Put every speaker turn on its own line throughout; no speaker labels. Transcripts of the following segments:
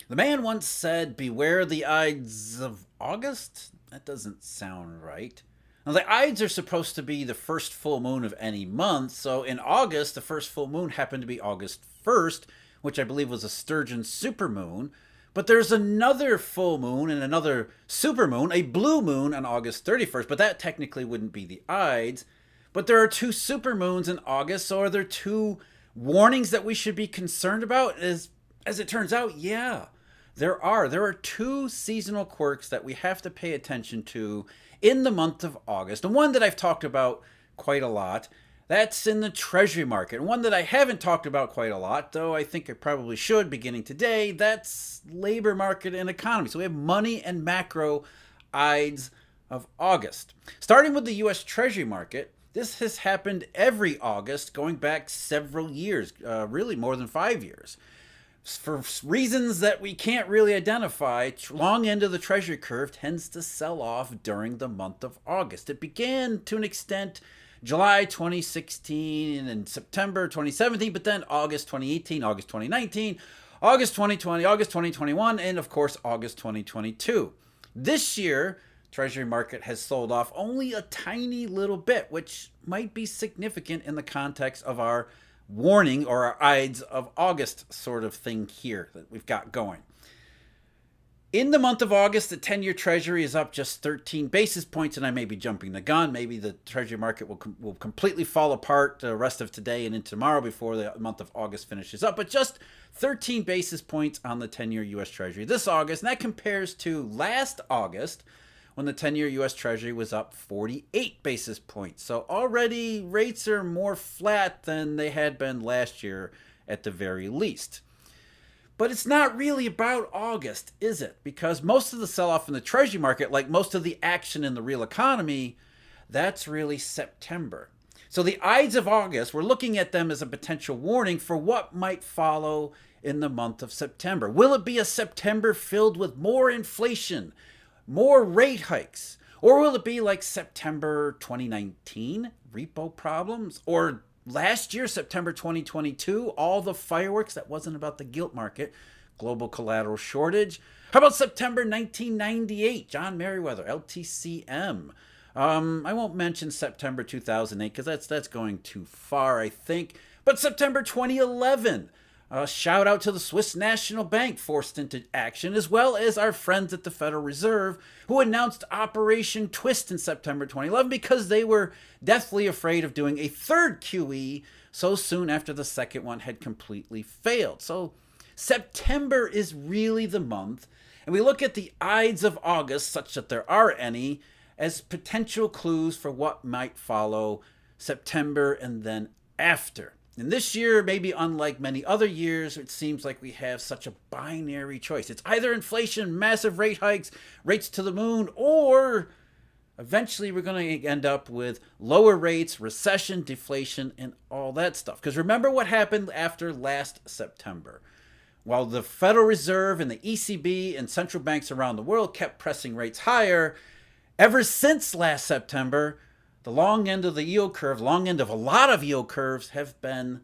The man once said, "Beware the Ides of August." That doesn't sound right. Now, the Ides are supposed to be the first full moon of any month, so in August, the first full moon happened to be August 1st, which I believe was a sturgeon supermoon. But there's another full moon and another supermoon, a blue moon on August 31st, but that technically wouldn't be the Ides. But there are two supermoons in August, so are there two warnings that we should be concerned about? As it turns out, yeah. There are two seasonal quirks that we have to pay attention to in the month of August. And one that I've talked about quite a lot, that's in the Treasury market. And one that I haven't talked about quite a lot, though I think I probably should beginning today, that's labor market and economy. So we have money and macro Ides of August. Starting with the US Treasury market, this has happened every August going back several years, really more than 5 years. For reasons that we can't really identify, long end of the Treasury curve tends to sell off during the month of August. It began to an extent July 2016 and September 2017, but then August 2018, August 2019, August 2020, August 2021, and of course August 2022. This year, Treasury market has sold off only a tiny little bit, which might be significant in the context of our warning or our Ides of August sort of thing here that we've got going. In the month of August, the 10-year Treasury is up just 13 basis points, and I may be jumping the gun. Maybe the Treasury market will completely fall apart the rest of today and into tomorrow before the month of August finishes up. But just 13 basis points on the 10-year U.S. Treasury this August, and that compares to last August when the 10-year U.S. Treasury was up 48 basis points. So already rates are more flat than they had been last year at the very least. But it's not really about August, is it? Because most of the sell-off in the Treasury market, like most of the action in the real economy, that's really September. So the Ides of August, we're looking at them as a potential warning for what might follow in the month of September. Will it be a September filled with more inflation, more rate hikes? Or will it be like September 2019, repo problems? Or last year, September 2022, all the fireworks, that wasn't about the gilt market, global collateral shortage? How about September 1998, John Merriweather, LTCM? I won't mention September 2008 because that's going too far, I think. But September 2011, shout out to the Swiss National Bank forced into action, as well as our friends at the Federal Reserve who announced Operation Twist in September 2011 because they were deathly afraid of doing a third QE so soon after the second one had completely failed. So September is really the month, and we look at the Ides of August, such that there are any, as potential clues for what might follow September and then after. And this year, maybe unlike many other years, it seems like we have such a binary choice. It's either inflation, massive rate hikes, rates to the moon, or eventually we're going to end up with lower rates, recession, deflation, and all that stuff. Because remember what happened after last September. While the Federal Reserve and the ECB and central banks around the world kept pressing rates higher, ever since last September, the long end of the yield curve, long end of a lot of yield curves, have been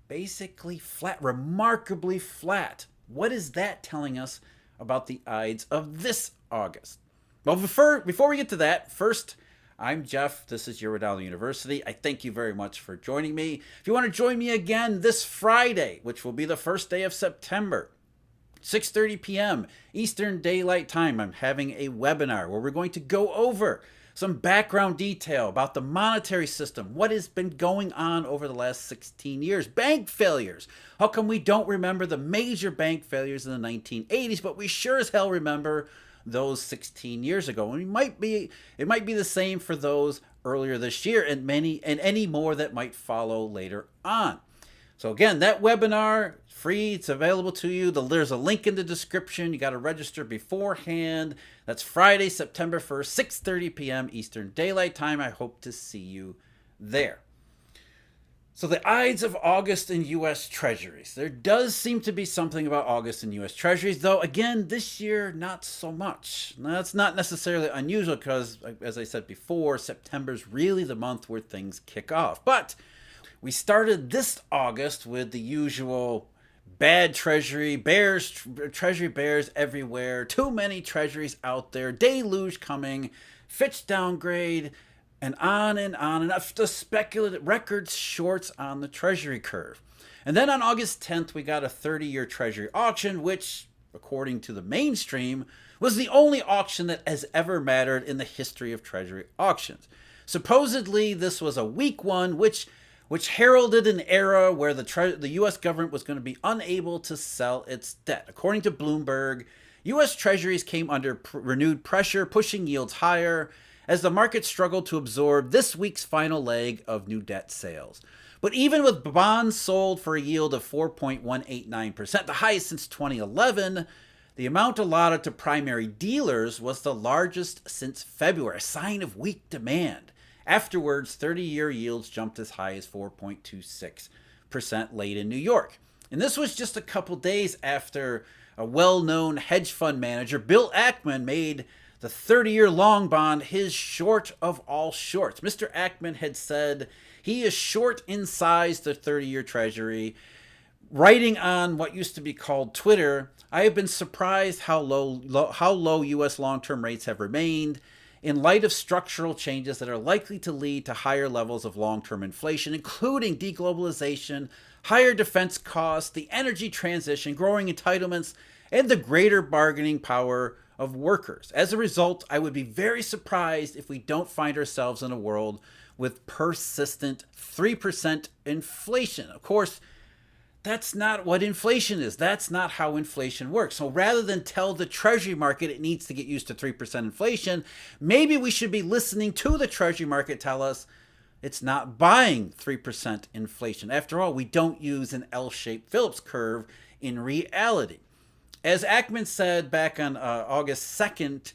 basically flat, remarkably flat. What is that telling us about the Ides of this August? Well, before we get to that, first, I'm Jeff. This is Eurodollar University. I thank you very much for joining me. If you want to join me again this Friday, which will be the first day of September, 6:30 p.m. Eastern Daylight Time, I'm having a webinar where we're going to go over some background detail about the monetary system, what has been going on over the last 16 years, bank failures. How come we don't remember the major bank failures in the 1980s, but we sure as hell remember those 16 years ago? And it might be the same for those earlier this year and any more that might follow later on. So again, that webinar, free, it's available to you. There's a link in the description. You got to register beforehand. That's Friday, September 1st, 6:30 p.m. Eastern Daylight Time. I hope to see you there. So the Ides of August in U.S. Treasuries. There does seem to be something about August in U.S. Treasuries, though, again, this year, not so much. Now, that's not necessarily unusual because, as I said before, September's really the month where things kick off. But we started this August with the usual Bad treasury, treasury bears everywhere, too many treasuries out there, deluge coming, Fitch downgrade, and on and on and on. The speculative record shorts on the treasury curve. And then on August 10th, we got a 30-year treasury auction, which, according to the mainstream, was the only auction that has ever mattered in the history of treasury auctions. Supposedly, this was a weak one, which heralded an era where the U.S. government was going to be unable to sell its debt. According to Bloomberg, U.S. Treasuries came under renewed pressure, pushing yields higher as the market struggled to absorb this week's final leg of new debt sales. But even with bonds sold for a yield of 4.189%, the highest since 2011, the amount allotted to primary dealers was the largest since February, a sign of weak demand. Afterwards, 30-year yields jumped as high as 4.26% late in New York. And this was just a couple days after a well-known hedge fund manager, Bill Ackman, made the 30-year long bond his short of all shorts. Mr. Ackman had said he is short in size the 30-year treasury. Writing on what used to be called Twitter, I have been surprised how low U.S. long-term rates have remained in light of structural changes that are likely to lead to higher levels of long-term inflation, including deglobalization, higher defense costs, the energy transition, growing entitlements, and the greater bargaining power of workers. As a result, I would be very surprised if we don't find ourselves in a world with persistent 3% inflation. Of course, that's not what inflation is. That's not how inflation works. So rather than tell the Treasury market it needs to get used to 3% inflation, maybe we should be listening to the Treasury market tell us it's not buying 3% inflation. After all, we don't use an L-shaped Phillips curve in reality. As Ackman said back on August 2nd,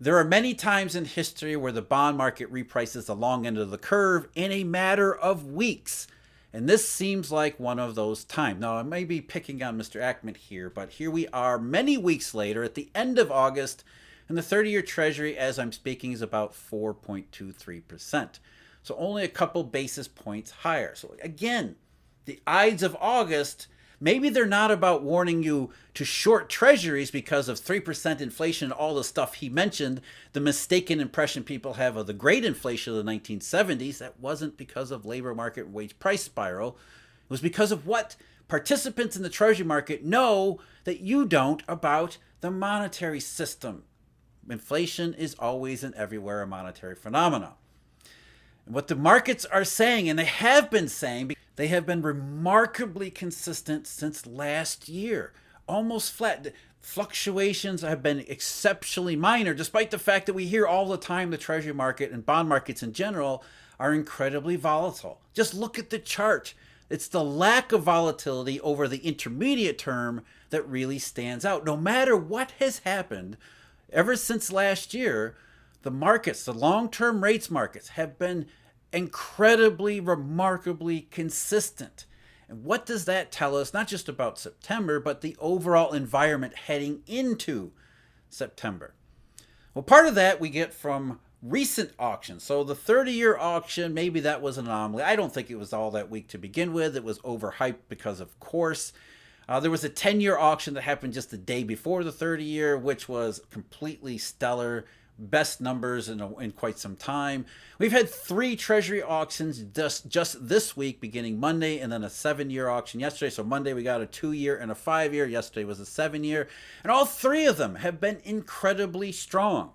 there are many times in history where the bond market reprices the long end of the curve in a matter of weeks. And this seems like one of those times. Now, I may be picking on Mr. Ackman here, but here we are many weeks later at the end of August, and the 30-year Treasury, as I'm speaking, is about 4.23%. So only a couple basis points higher. So again, the ides of August, maybe they're not about warning you to short treasuries because of 3% inflation and all the stuff he mentioned, the mistaken impression people have of the great inflation of the 1970s. That wasn't because of labor market wage price spiral. It was because of what participants in the Treasury market know that you don't about the monetary system. Inflation is always and everywhere a monetary phenomenon. And what the markets are saying, and they have been saying, they have been remarkably consistent since last year, almost flat. Fluctuations have been exceptionally minor, despite the fact that we hear all the time the Treasury market and bond markets in general are incredibly volatile. Just look at the chart. It's the lack of volatility over the intermediate term that really stands out. No matter what has happened, ever since last year, the markets, the long-term rates markets, have been incredibly, remarkably consistent. And what does that tell us, not just about September, but the overall environment heading into September? Well, part of that we get from recent auctions. So the 30-year auction, maybe that was an anomaly. I don't think it was all that weak to begin with. It was overhyped because, of course, there was a 10-year auction that happened just the day before the 30-year, which was completely stellar. Best numbers in quite some time. We've had 3 Treasury auctions just this week, beginning Monday, and then a 7-year auction yesterday. So Monday we got a 2-year and a 5-year. Yesterday was a 7-year. And all 3 of them have been incredibly strong.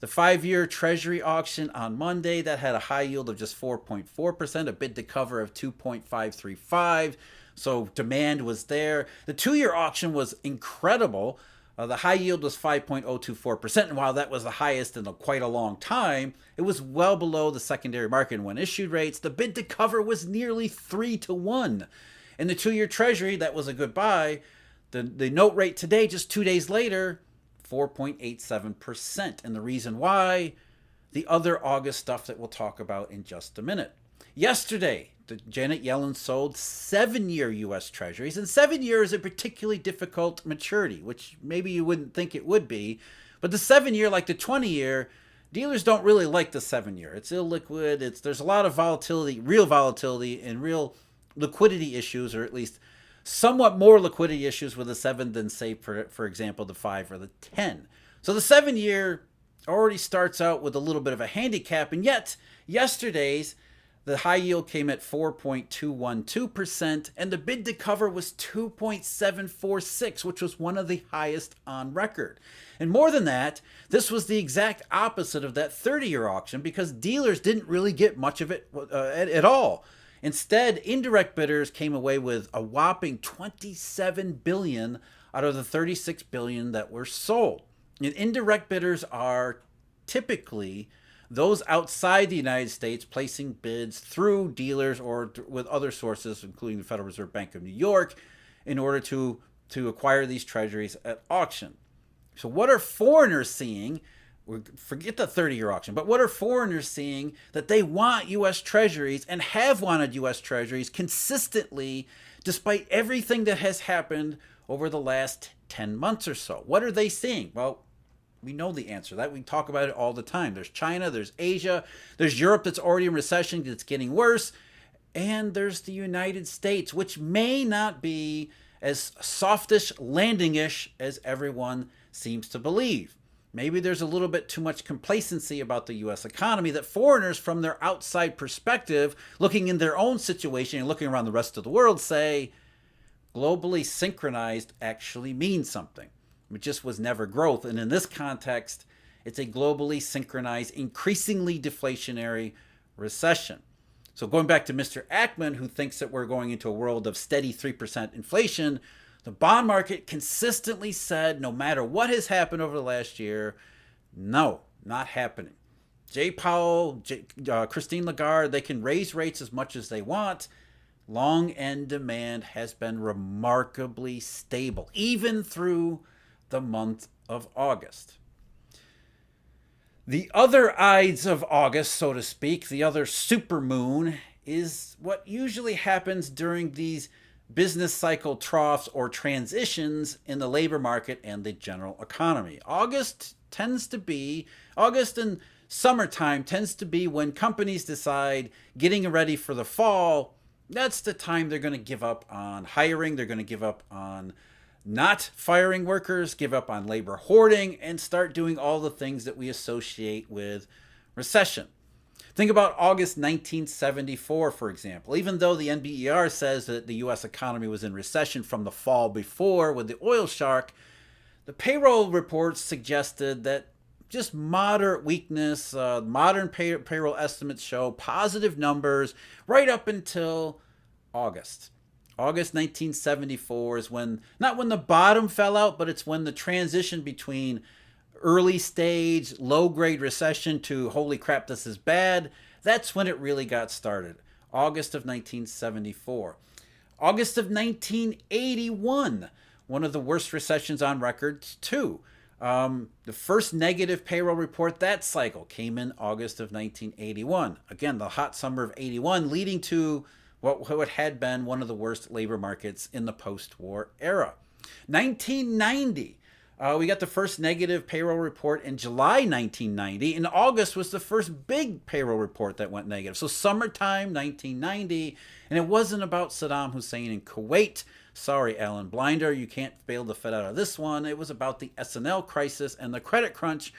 The 5-year Treasury auction on Monday, that had a high yield of just 4.4%, a bid to cover of 2.535. So demand was there. The 2-year auction was incredible. The high yield was 5.024%, and while that was the highest in quite a long time, it was well below the secondary market when issued rates. The bid to cover was nearly 3-to-1. In the 2-year Treasury, that was a good buy. The note rate today, just 2 days later, 4.87%. And the reason why, the other August stuff that we'll talk about in just a minute. Yesterday, Janet Yellen sold 7-year U.S. Treasuries, and 7 years is a particularly difficult maturity, which maybe you wouldn't think it would be. But the 7-year, like the 20-year, dealers don't really like the 7-year. It's illiquid. There's a lot of volatility, real volatility, and real liquidity issues, or at least somewhat more liquidity issues with the 7 than, say, for example, the 5 or the 10. So the 7-year already starts out with a little bit of a handicap, and yet yesterday's the high yield came at 4.212%, and the bid to cover was 2.746, which was one of the highest on record. And more than that, this was the exact opposite of that 30-year auction because dealers didn't really get much of it at all. Instead, indirect bidders came away with a whopping $27 billion out of the $36 billion that were sold. And indirect bidders are typically those outside the United States placing bids through dealers or with other sources, including the Federal Reserve Bank of New York, in order to acquire these treasuries at auction. So what are foreigners seeing? Forget the 30-year auction, but what are foreigners seeing that they want U.S. treasuries and have wanted U.S. treasuries consistently despite everything that has happened over the last 10 months or so? What are they seeing? Well, we know the answer to that. We talk about it all the time. There's China, there's Asia, there's Europe that's already in recession, that's getting worse, and there's the United States, which may not be as softish, landing-ish as everyone seems to believe. Maybe there's a little bit too much complacency about the U.S. economy that foreigners from their outside perspective, looking in their own situation and looking around the rest of the world, say globally synchronized actually means something. It just was never growth. And in this context, it's a globally synchronized, increasingly deflationary recession. So going back to Mr. Ackman, who thinks that we're going into a world of steady 3% inflation, the bond market consistently said, no matter what has happened over the last year, no, not happening. Jay Powell, Christine Lagarde, they can raise rates as much as they want. Long end demand has been remarkably stable, even through the month of August. The other ides of August, so to speak, the other supermoon, is what usually happens during these business cycle troughs or transitions in the labor market and the general economy. August and summertime tends to be when companies decide getting ready for the fall. That's the time they're going to give up on hiring. They're going to give up on not firing workers, give up on labor hoarding, and start doing all the things that we associate with recession. Think about August 1974, for example. Even though the NBER says that the U.S. economy was in recession from the fall before with the oil shark, the payroll reports suggested that just moderate weakness, modern payroll estimates show positive numbers right up until August. August 1974 is when, not when the bottom fell out, but it's when the transition between early stage, low grade recession to holy crap, this is bad. That's when it really got started. August of 1974. August of 1981, one of the worst recessions on record, too. The first negative payroll report that cycle came in August of 1981. Again, the hot summer of 81, leading to what had been one of the worst labor markets in the post-war era. 1990, we got the first negative payroll report in July 1990. In August was the first big payroll report that went negative. So summertime 1990, and it wasn't about Saddam Hussein in Kuwait. Sorry, Alan Blinder, you can't bail the Fed out of this one. It was about the S&L crisis and the credit crunch,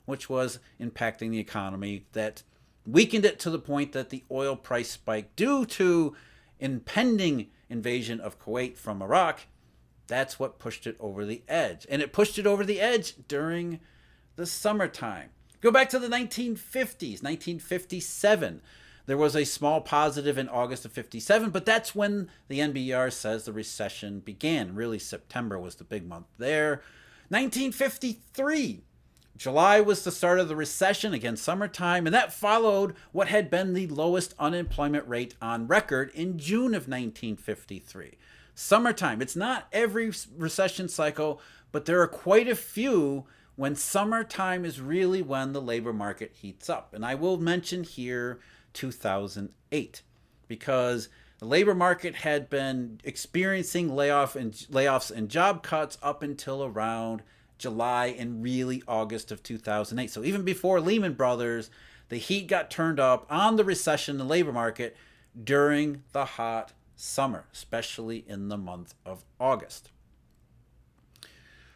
which was impacting the economy, that weakened it to the point that the oil price spike due to impending invasion of Kuwait from Iraq. That's what pushed it over the edge. And it pushed it over the edge during the summertime. Go back to the 1950s, 1957. There was a small positive in August of 57, but that's when the NBER says the recession began. Really, September was the big month there. 1953. July was the start of the recession, again summertime, and that followed what had been the lowest unemployment rate on record in June of 1953. Summertime, it's not every recession cycle, but there are quite a few when summertime is really when the labor market heats up. And I will mention here 2008, because the labor market had been experiencing layoffs and job cuts up until around July and really August of 2008. So even before Lehman Brothers, the heat got turned up on the recession in the labor market during the hot summer, especially in the month of August.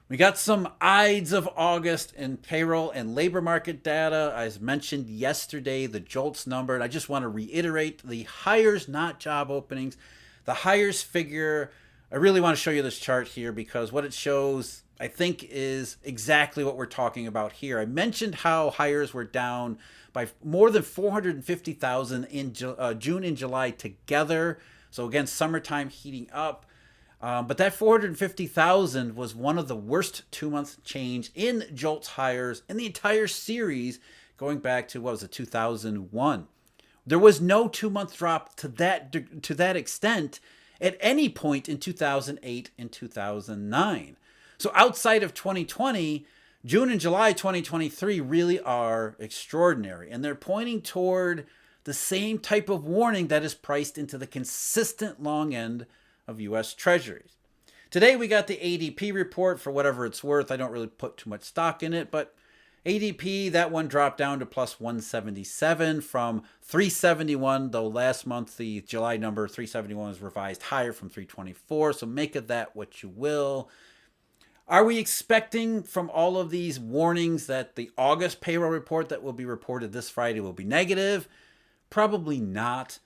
We got some ides of August in payroll and labor market data. As mentioned yesterday, the JOLTS number, and I just want to reiterate the hires, not job openings. The hires figure, I really want to show you this chart here because what it shows, I think, is exactly what we're talking about here. I mentioned how hires were down by more than 450,000 in June and July together. So again, summertime heating up. But that 450,000 was one of the worst 2-month change in JOLTS hires in the entire series, going back to, what was it, 2001. There was no 2-month drop to that extent at any point in 2008 and 2009. So outside of 2020, June and July 2023 really are extraordinary, and they're pointing toward the same type of warning that is priced into the consistent long end of U.S. Treasuries. Today we got the ADP report. For whatever it's worth, I don't really put too much stock in it, but ADP, that one dropped down to plus 177 from 371, though last month the July number 371 was revised higher from 324, so make of that what you will. Are we expecting from all of these warnings that the August payroll report that will be reported this Friday will be negative? Probably not.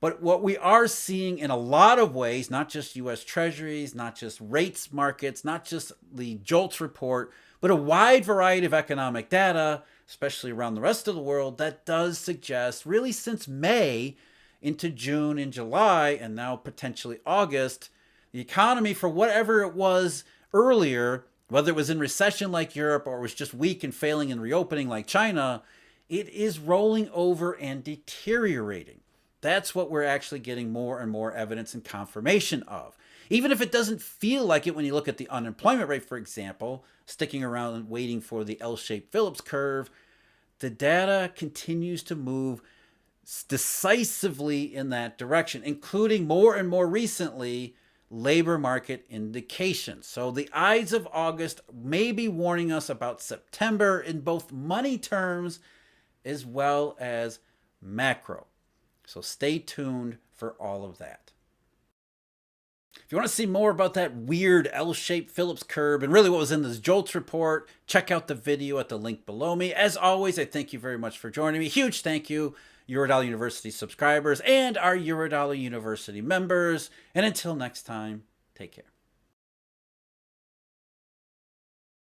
But what we are seeing in a lot of ways, not just U.S. Treasuries, not just rates markets, not just the JOLTS report, but a wide variety of economic data, especially around the rest of the world, that does suggest, really since May into June and July, and now potentially August, the economy, for whatever it was earlier, whether it was in recession like Europe or it was just weak and failing and reopening like China, it is rolling over and deteriorating. That's what we're actually getting more and more evidence and confirmation of. Even if it doesn't feel like it when you look at the unemployment rate, for example, sticking around and waiting for the L-shaped Phillips curve, the data continues to move decisively in that direction, including more and more recently labor market indications. So the ides of August may be warning us about September in both money terms as well as macro. So stay tuned for all of that. If you want to see more about that weird L-shaped Phillips curve and really what was in this JOLTS report, check out the video at the link below me. As always, I thank you very much for joining me. Huge thank you, Eurodollar University subscribers and our Eurodollar University members. And until next time, take care.